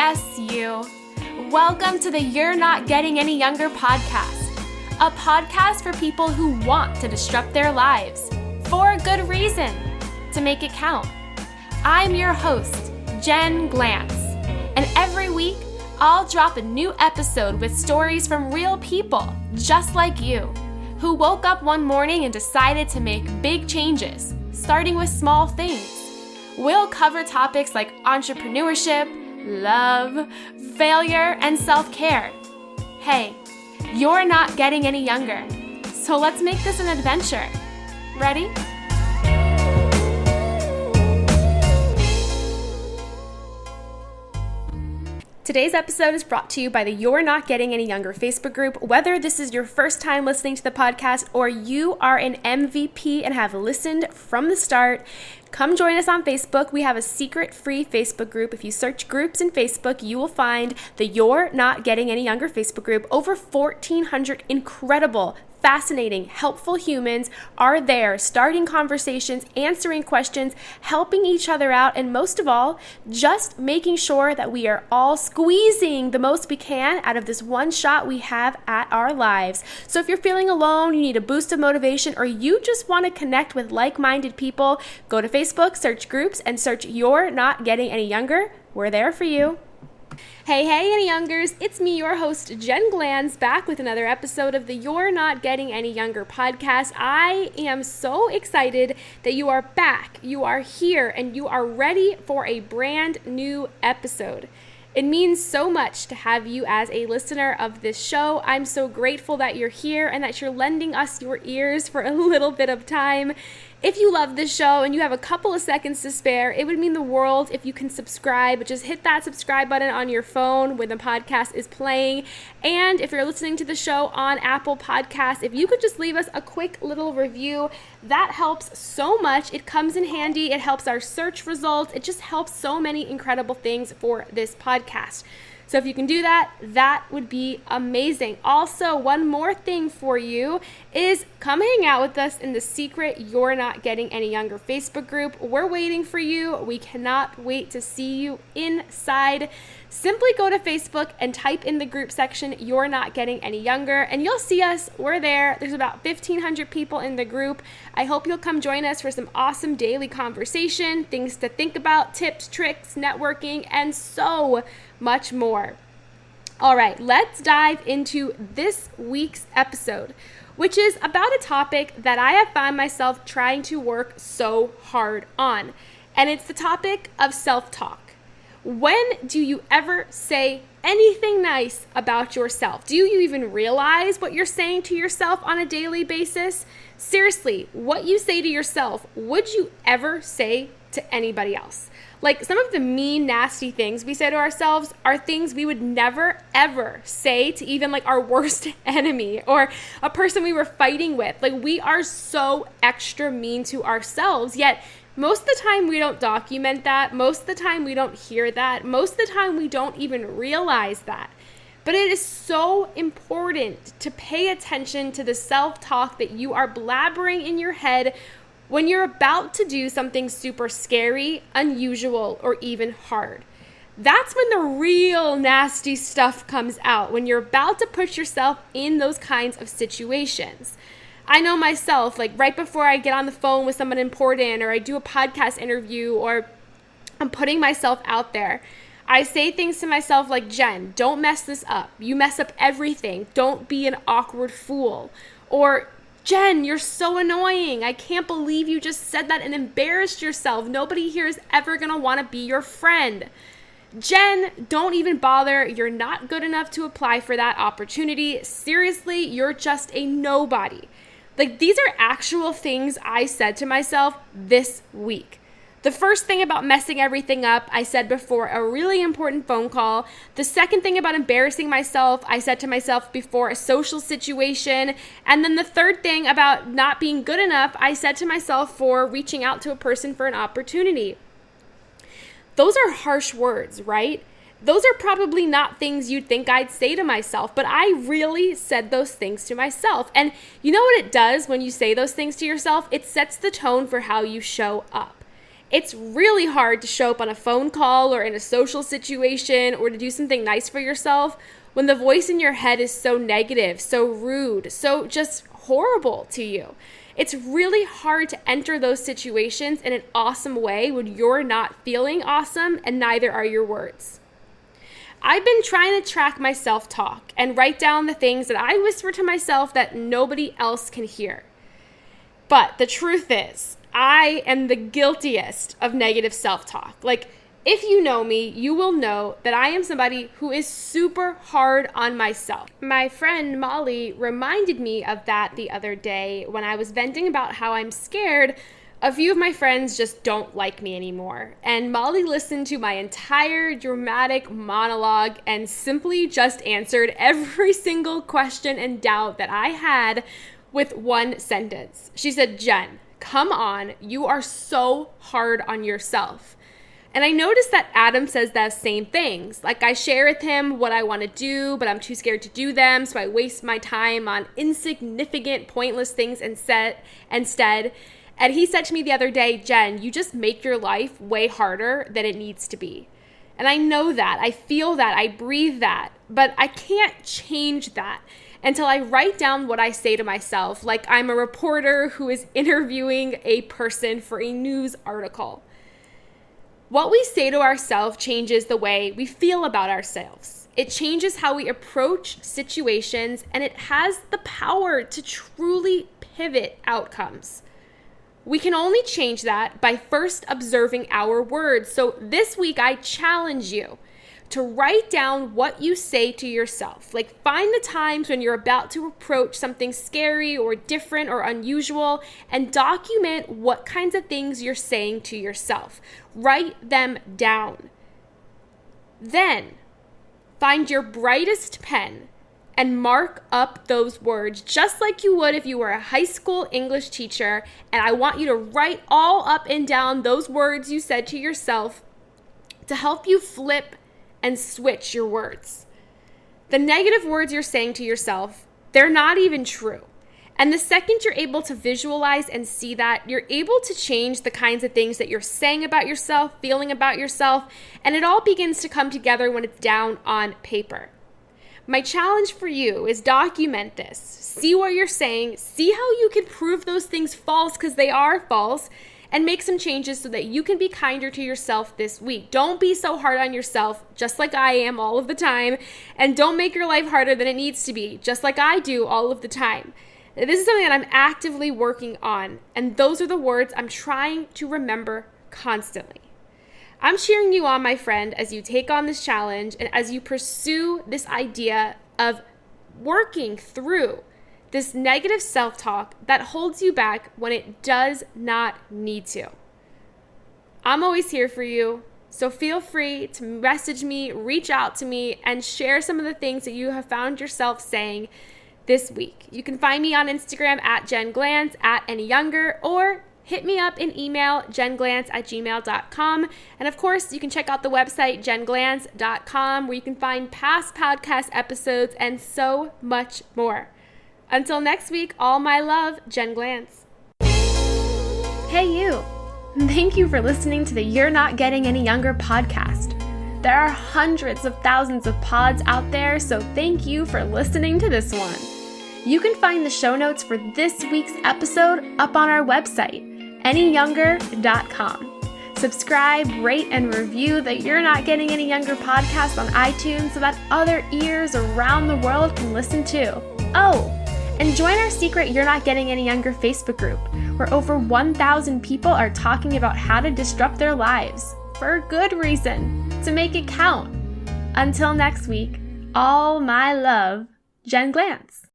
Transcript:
Yes, you. Welcome to the You're Not Getting Any Younger podcast, a podcast for people who want to disrupt their lives for a good reason, to make it count. I'm your host, Jen Glantz, and every week I'll drop a new episode with stories from real people just like you, who woke up one morning and decided to make big changes, starting with small things. We'll cover topics like entrepreneurship, love, failure, and self-care. Hey, you're not getting any younger, so let's make this an adventure. Ready? Today's episode is brought to you by the You're Not Getting Any Younger Facebook group. Whether this is your first time listening to the podcast or you are an MVP and have listened from the start, come join us on Facebook. We have a secret free Facebook group. If you search groups in Facebook, you will find the You're Not Getting Any Younger Facebook group. Over 1,400 incredible, fascinating, helpful humans are there, starting conversations, answering questions, helping each other out, and most of all, just making sure that we are all squeezing the most we can out of this one shot we have at our lives. So if you're feeling alone, you need a boost of motivation, or you just want to connect with like-minded people, go to Facebook, search groups, and search You're Not Getting Any Younger. We're there for you. Hey, Any Youngers, it's me, your host, Jen Glantz, back with another episode of the You're Not Getting Any Younger podcast. I am so excited that you are back, you are here, and you are ready for a brand new episode. It means so much to have you as a listener of this show. I'm so grateful that you're here and that you're lending us your ears for a little bit of time. If you love this show and you have a couple of seconds to spare, it would mean the world if you can subscribe. Just hit that subscribe button on your phone when the podcast is playing. And if you're listening to the show on Apple Podcasts, if you could just leave us a quick little review, that helps so much. It comes in handy. It helps our search results. It just helps so many incredible things for this podcast. So if you can do that, that would be amazing. Also, one more thing for you is come hang out with us in the secret You're Not Getting Any Younger Facebook group. We're waiting for you. We cannot wait to see you inside. Simply go to Facebook and type in the group section, You're Not Getting Any Younger, and you'll see us. We're there. There's about 1,500 people in the group. I hope you'll come join us for some awesome daily conversation, things to think about, tips, tricks, networking, and so much more. All right, let's dive into this week's episode, which is about a topic that I have found myself trying to work so hard on, and it's the topic of self-talk. When do you ever say anything nice about yourself? Do you even realize what you're saying to yourself on a daily basis? Seriously, what you say to yourself, would you ever say to anybody else? Like, some of the mean, nasty things we say to ourselves are things we would never, ever say to even like our worst enemy or a person we were fighting with. Like, we are so extra mean to ourselves, yet most of the time we don't document that. Most of the time we don't hear that. Most of the time we don't even realize that. But it is so important to pay attention to the self-talk that you are blabbering in your head when you're about to do something super scary, unusual, or even hard. That's when the real nasty stuff comes out, when you're about to put yourself in those kinds of situations. I know myself, like right before I get on the phone with someone important, or I do a podcast interview, or I'm putting myself out there, I say things to myself like, Jen, don't mess this up. You mess up everything. Don't be an awkward fool. Or, Jen, you're so annoying. I can't believe you just said that and embarrassed yourself. Nobody here is ever going to want to be your friend. Jen, don't even bother. You're not good enough to apply for that opportunity. Seriously, you're just a nobody. Like, these are actual things I said to myself this week. The first thing about messing everything up, I said before a really important phone call. The second thing about embarrassing myself, I said to myself before a social situation. And then the third thing about not being good enough, I said to myself for reaching out to a person for an opportunity. Those are harsh words, right? Those are probably not things you'd think I'd say to myself, but I really said those things to myself. And you know what it does when you say those things to yourself? It sets the tone for how you show up. It's really hard to show up on a phone call or in a social situation or to do something nice for yourself when the voice in your head is so negative, so rude, so just horrible to you. It's really hard to enter those situations in an awesome way when you're not feeling awesome and neither are your words. I've been trying to track my self-talk and write down the things that I whisper to myself that nobody else can hear. But the truth is, I am the guiltiest of negative self-talk. Like, if you know me, you will know that I am somebody who is super hard on myself. My friend Molly reminded me of that the other day when I was venting about how I'm scared a few of my friends just don't like me anymore. And Molly listened to my entire dramatic monologue and simply just answered every single question and doubt that I had with one sentence. She said, "Jen, come on, you are so hard on yourself." And I noticed that Adam says those same things. Like, I share with him what I want to do, but I'm too scared to do them, so I waste my time on insignificant, pointless things instead. And he said to me the other day, "Jen, you just make your life way harder than it needs to be." And I know that, I feel that, I breathe that, but I can't change that until I write down what I say to myself, like I'm a reporter who is interviewing a person for a news article. What we say to ourselves changes the way we feel about ourselves. It changes how we approach situations, and it has the power to truly pivot outcomes. We can only change that by first observing our words. So this week, I challenge you to write down what you say to yourself. Like, find the times when you're about to approach something scary or different or unusual and document what kinds of things you're saying to yourself. Write them down. Then find your brightest pen and mark up those words just like you would if you were a high school English teacher. And I want you to write all up and down those words you said to yourself to help you flip and switch your words. The negative words you're saying to yourself, they're not even true. And the second you're able to visualize and see that, you're able to change the kinds of things that you're saying about yourself, feeling about yourself, and it all begins to come together when it's down on paper. My challenge for you is document this. See what you're saying, see how you can prove those things false because they are false, and make some changes so that you can be kinder to yourself this week. Don't be so hard on yourself, just like I am all of the time, and don't make your life harder than it needs to be, just like I do all of the time. This is something that I'm actively working on, and those are the words I'm trying to remember constantly. I'm cheering you on, my friend, as you take on this challenge and as you pursue this idea of working through this negative self-talk that holds you back when it does not need to. I'm always here for you, so feel free to message me, reach out to me, and share some of the things that you have found yourself saying this week. You can find me on Instagram at Jen Glantz, at Any Younger, or hit me up in email, jenglantz@gmail.com. And of course, you can check out the website, jenglantz.com, where you can find past podcast episodes and so much more. Until next week, all my love, Jen Glantz. Hey you! Thank you for listening to the You're Not Getting Any Younger podcast. There are hundreds of thousands of pods out there, so thank you for listening to this one. You can find the show notes for this week's episode up on our website, anyyounger.com. Subscribe, rate, and review the You're Not Getting Any Younger podcast on iTunes so that other ears around the world can listen too. Oh, and join our secret You're Not Getting Any Younger Facebook group, where over 1,000 people are talking about how to disrupt their lives, for a good reason, to make it count. Until next week, all my love, Jen Glantz.